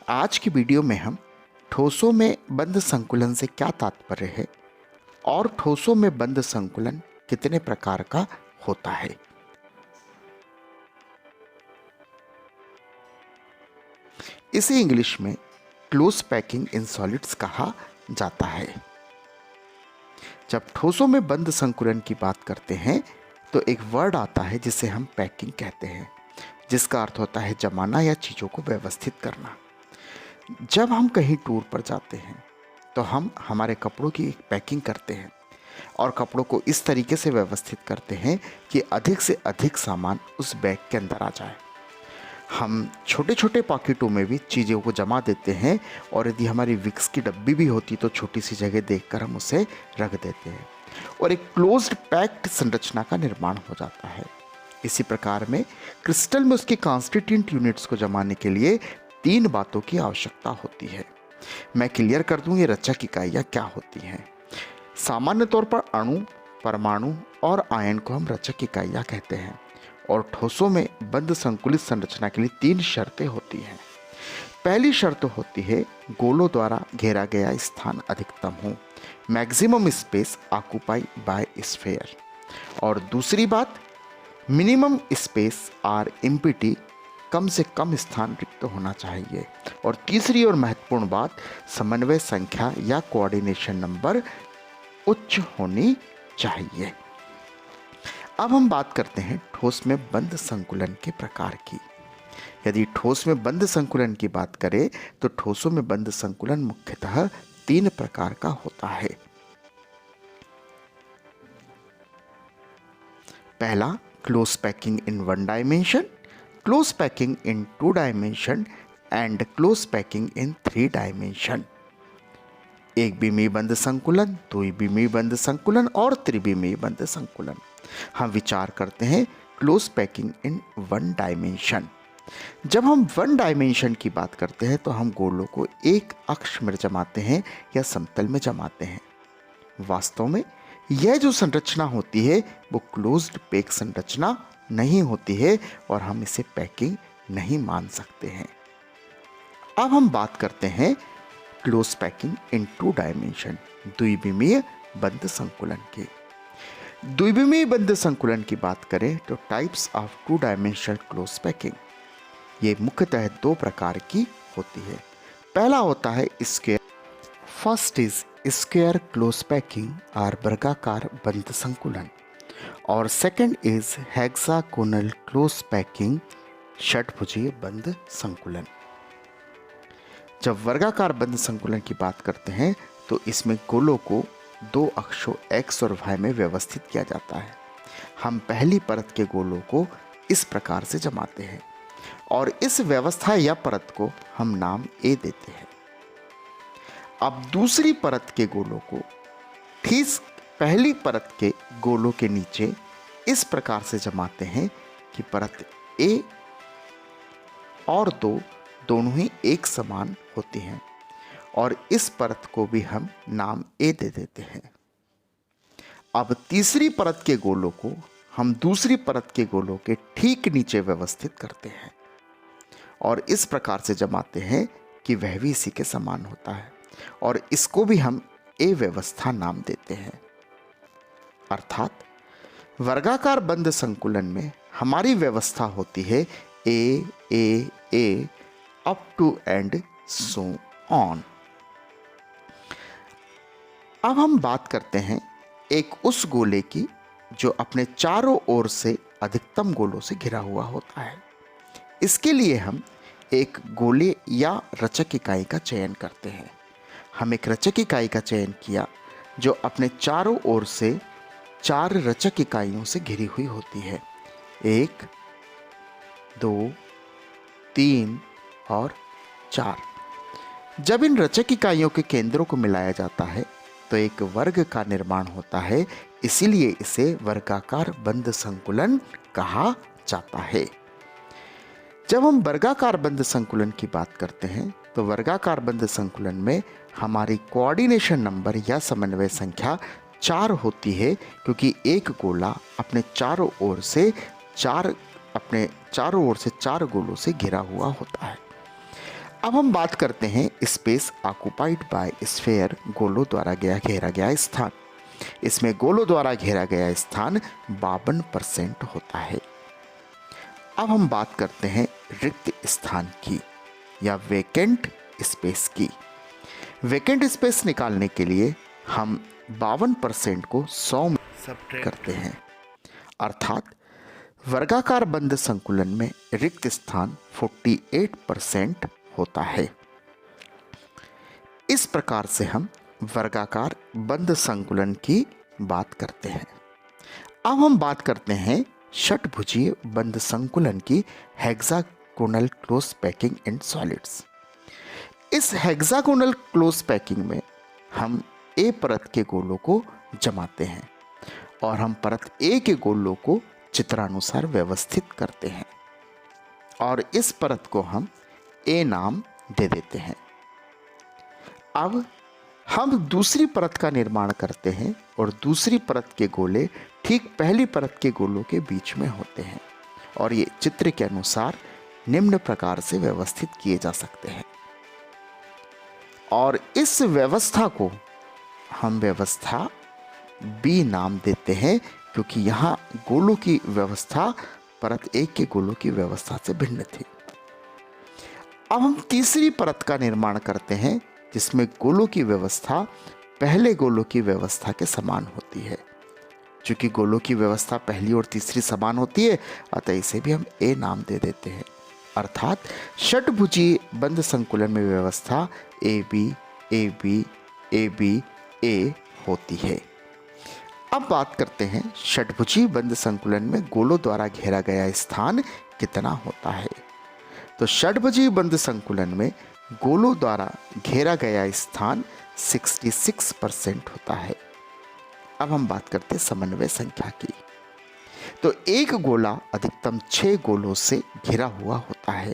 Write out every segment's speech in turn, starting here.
आज की वीडियो में हम ठोसों में बंद संकुलन से क्या तात्पर्य है और ठोसों में बंद संकुलन कितने प्रकार का होता है। इसे इंग्लिश में क्लोज पैकिंग इन सॉलिड्स कहा जाता है। जब ठोसों में बंद संकुलन की बात करते हैं तो एक वर्ड आता है जिसे हम पैकिंग कहते हैं, जिसका अर्थ होता है जमाना या चीज़ों को व्यवस्थित करना। जब हम कहीं टूर पर जाते हैं तो हम हमारे कपड़ों की एक पैकिंग करते हैं और कपड़ों को इस तरीके से व्यवस्थित करते हैं कि अधिक से अधिक सामान उस बैग के अंदर आ जाए। हम छोटे छोटे पॉकेटों में भी चीज़ों को जमा देते हैं और यदि हमारी विक्स की डब्बी भी होती तो छोटी सी जगह देखकर हम उसे रख देते हैं और एक क्लोज्ड पैक्ड संरचना का निर्माण हो जाता है। इसी प्रकार में क्रिस्टल में उसके कॉन्स्टिट्यूएंट यूनिट्स को जमाने के लिए 3 बातों की आवश्यकता होती है। मैं क्लियर कर दूं ये रचक इकाइयाँ क्या होती हैं। सामान्य तौर पर अणु, परमाणु और आयन को हम रचक इकाइयाँ कहते हैं और ठोसों में बंद संकुलित संरचना के लिए 3 शर्तें होती हैं। पहली शर्त होती है गोलों द्वारा घेरा गया स्थान अधिकतम हो, maximum space occupy by sphere. और दूसरी बात, मिनिमम स्पेस आर एम्प्टी, कम से कम स्थान रिक्त होना चाहिए। और तीसरी और महत्वपूर्ण बात, समन्वय संख्या या कोऑर्डिनेशन नंबर उच्च होनी चाहिए। अब हम बात करते हैं ठोस में बंद संकुलन के प्रकार की। यदि ठोस में बंद संकुलन की बात करें तो ठोसों में बंद संकुलन मुख्यतः 3 प्रकार का होता है। पहला, close packing in 1 dimension, close packing in 2 dimension and close packing in 3 dimension. एक विमीय बंद संकुलन, 2 विमीय बंद संकुलन और त्रिविमीय बंद संकुलन। हम विचार करते हैं क्लोज पैकिंग इन 1 डायमेंशन। जब हम 1 डायमेंशन की बात करते हैं तो हम गोलों को एक अक्ष में जमाते हैं या समतल में जमाते हैं। वास्तव में यह जो संरचना होती है वो क्लोज्ड पैक संरचना नहीं होती है और हम इसे पैकिंग नहीं मान सकते हैं। अब हम बात करते हैं क्लोज पैकिंग इन 2 डायमेंशन, द्विविमीय बंद संकुलन की। द्विविमीय बंद संकुलन की बात करें तो types of 2 dimensional close packing, ये मुख्यतः 2 प्रकार की होती है। पहला होता है square. First is square close packing और वर्गाकार बंद संकुलन और second is hexagonal close packing, षटभुजीय बंद संकुलन। जब वर्गाकार बंद संकुलन की बात करते हैं तो इसमें गोलों को 2 अक्षों x और y में व्यवस्थित किया जाता है। हम पहली परत के गोलों को इस प्रकार से जमाते हैं और इस व्यवस्था या परत को हम नाम A देते हैं। अब दूसरी परत के गोलों को ठीक पहली परत के गोलों के नीचे इस प्रकार से जमाते हैं कि परत A और 2 दोनों ही एक समान होती हैं और इस परत को भी हम नाम A दे देते हैं। अब तीसरी परत के गोलों को हम दूसरी परत के गोलों के ठीक नीचे व्यवस्थित करते हैं और इस प्रकार से जमाते हैं कि वह भी इसी के समान होता है और इसको भी हम A व्यवस्था नाम देते हैं। अर्थात वर्गाकार बंद संकुलन में हमारी व्यवस्था होती है A up to and so on. अब हम बात करते हैं एक उस गोले की जो अपने चारों ओर से अधिकतम गोलों से घिरा हुआ होता है। इसके लिए हम एक गोले या रचक इकाई का चयन करते हैं। हम एक रचक इकाई का चयन किया जो अपने चारों ओर से 4 रचक इकाइयों से घिरी हुई होती है, 1, 2, 3 और 4। जब इन रचक इकाइयों के केंद्रों को मिलाया जाता है तो एक वर्ग का निर्माण होता है, इसीलिए इसे वर्गाकार बंद संकुलन कहा जाता है। जब हम वर्गाकार बंद संकुलन की बात करते हैं तो वर्गाकार बंद संकुलन में हमारी कोऑर्डिनेशन नंबर या समन्वय संख्या 4 होती है, क्योंकि एक गोला अपने चारों ओर से 4 गोलों से घिरा हुआ होता है। अब हम बात करते हैं स्पेस ऑक्युपाइड बाय स्फीयर, गोलों द्वारा घेरा गया स्थान। इसमें गोलों द्वारा घेरा गया स्थान 52% होता है। अब हम बात करते हैं रिक्त स्थान की या वेकेंट स्पेस की। वेकेंट स्पेस निकालने के लिए हम 52% को 100 में सब्ट्रैक्ट करते हैं, अर्थात वर्गाकार बंद संकुलन में रिक्त स्थान 48% होता है। इस प्रकार से हम वर्गाकार बंद संकुलन की बात करते हैं। अब हम बात करते हैं षटभुजीय बंद संकुलन की, hexagonal close packing in solids. इस हेक्सागोनल क्लोज पैकिंग में हम ए परत के गोलों को जमाते हैं और हम परत ए के गोलों को चित्रानुसार व्यवस्थित करते हैं और इस परत को हम ए नाम दे देते हैं। अब हम दूसरी परत का निर्माण करते हैं और दूसरी परत के गोले ठीक पहली परत के गोलों के बीच में होते हैं और ये चित्र के अनुसार निम्न प्रकार से व्यवस्थित किए जा सकते हैं। और इस व्यवस्था को हम व्यवस्था बी नाम देते हैं, क्योंकि यहाँ गोलों की व्यवस्था परत एक के गोलों की व्यवस्था से भिन्न थी। अब हम तीसरी परत का निर्माण करते हैं जिसमें गोलों की व्यवस्था पहले गोलों की व्यवस्था के समान होती है। चूंकि गोलों की व्यवस्था पहली और तीसरी समान होती है, अतः इसे भी हम ए नाम दे देते हैं। अर्थात षटभुजीय बंद संकुलन में व्यवस्था A B A B A B A होती है। अब बात करते हैं षटभुजीय बंद संकुलन में गोलों द्वारा घेरा गया स्थान कितना होता है। तो षटभुजीय बंद संकुलन में गोलों द्वारा घेरा गया स्थान 66% होता है। अब हम बात करते हैं समन्वय संख्या की। तो एक गोला अधिकतम 6 गोलों से घिरा हुआ होता है,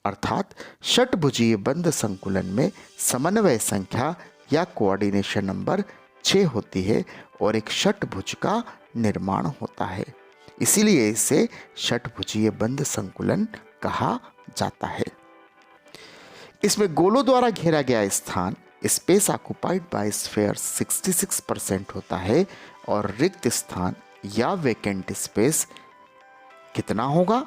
अर्थात षटभुजीय बंद संकुलन में समन्वय संख्या या कोऑर्डिनेशन नंबर 6 होती है और एक षटभुज का निर्माण होता है। इसीलिए इसे षटभुजीय बंद संकुलन कहा जाता है। इसमें गोलों द्वारा घेरा गया स्थान स्पेस ऑक्युपाइड बाय स्फीयर 66% होता है और रिक्त स्थान या वेकेंट स्पेस कितना होगा,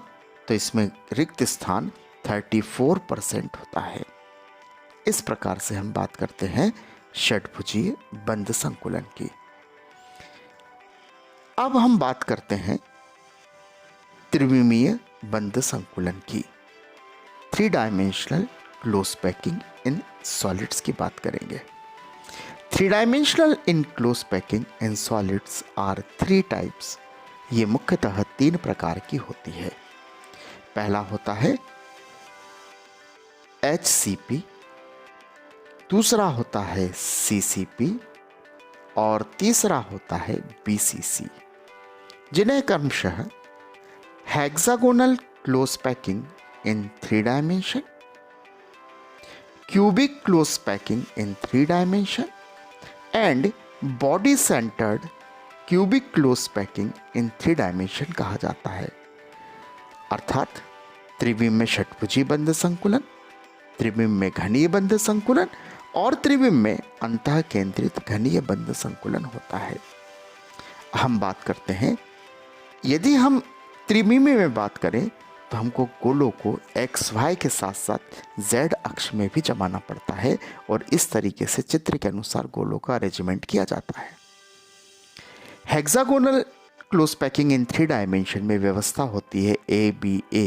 तो इसमें रिक्त स्थान 34% होता है। इस प्रकार से हम बात करते हैं षटभुजीय बंद संकुलन की। अब हम बात करते हैं त्रिविमीय बंद संकुलन की। 3 dimensional close packing in solids की बात करेंगे। 3 dimensional in close packing in solids are 3 types. ये मुख्यतः 3 प्रकार की होती है। पहला होता है HCP, दूसरा होता है CCP और तीसरा होता है BCC, जिन्हें क्रमशः hexagonal close packing in 3 dimension, cubic close packing in 3 dimension and body centered cubic close packing in 3 dimension कहा जाता है। अर्थात त्रिविम में षटभुजीय बंद संकुलन, त्रिविम में घनीय बंद संकुलन और त्रिविम में अंतः केंद्रित घनीय बंद संकुलन होता है। हम बात करते हैं, यदि हम त्रिविमीय में बात करें तो हमको गोलों को XY के साथ साथ Z अक्ष में भी जमाना पड़ता है और इस तरीके से चित्र के अनुसार गोलों का अरेंजमेंट किया जाता है। हेक्सागोनल क्लोज पैकिंग इन 3 डायमेंशन में व्यवस्था होती है ABA,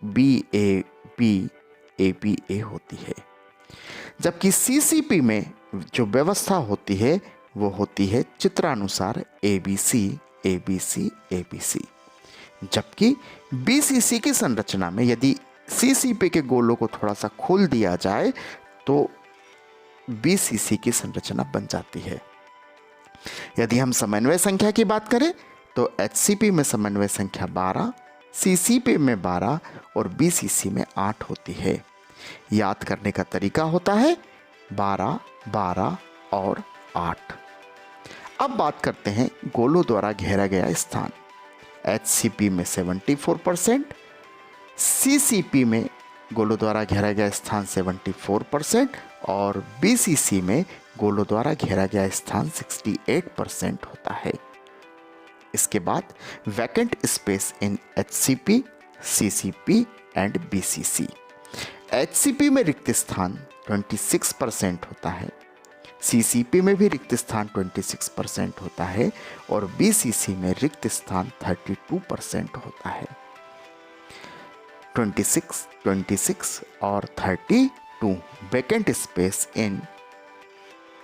BAB, ABA होती है, जबकि CCP में जो व्यवस्था होती है वो होती है चित्रानुसार ABC, ABC, ABC। जबकि BCC की संरचना में यदि CCP के गोलों को थोड़ा सा खोल दिया जाए तो BCC की संरचना बन जाती है। यदि हम समन्वय संख्या की बात करें तो HCP में समन्वय संख्या 12, CCP में 12 और BCC में 8 होती है। याद करने का तरीका होता है 12, 12 और 8। अब बात करते हैं गोलों द्वारा घेरा गया स्थान। HCP में 74%, CCP में गोलों द्वारा घेरा गया स्थान 74% और BCC में गोलों द्वारा घेरा गया स्थान 68% होता है। इसके बाद vacant space in HCP, CCP and BCC। HCP में रिक्त स्थान 26% होता है, CCP में भी रिक्त स्थान 26% होता है और BCC में रिक्त स्थान 32% होता है। 26, 26 और 32 vacant space in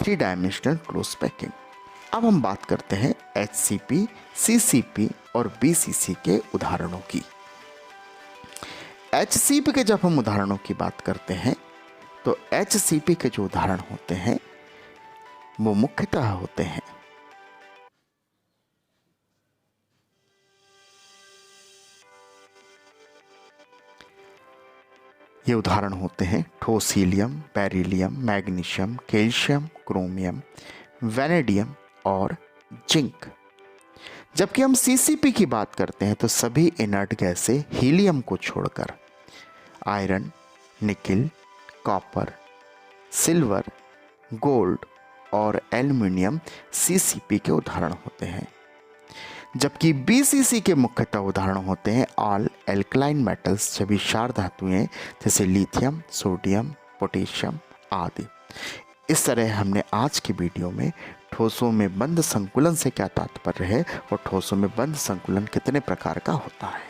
3 dimensional close packing. अब हम बात करते हैं HCP, CCP और BCC के उदाहरणों की। HCP के जब हम उदाहरणों की बात करते हैं तो HCP के जो उदाहरण होते हैं वो मुख्यतः होते हैं ये उदाहरण होते हैं ठोस helium, beryllium, magnesium, calcium, chromium, vanadium और जिंक। जबकि हम CCP की बात करते हैं तो सभी इनर्ट गैसें हीलियम को छोड़कर iron, nickel, copper, silver, gold और एल्युमिनियम CCP के उदाहरण होते हैं। जबकि BCC के मुख्यतः उदाहरण होते हैं ऑल एल्कलाइन मेटल्स, सभी क्षार धातुएं जैसे लिथियम, सोडियम, पोटेशियम आदि। इस तरह हमने आज की वीडियो में ठोसों में बंध संकुलन से क्या तात्पर्य है और ठोसों में बंध संकुलन कितने प्रकार का होता है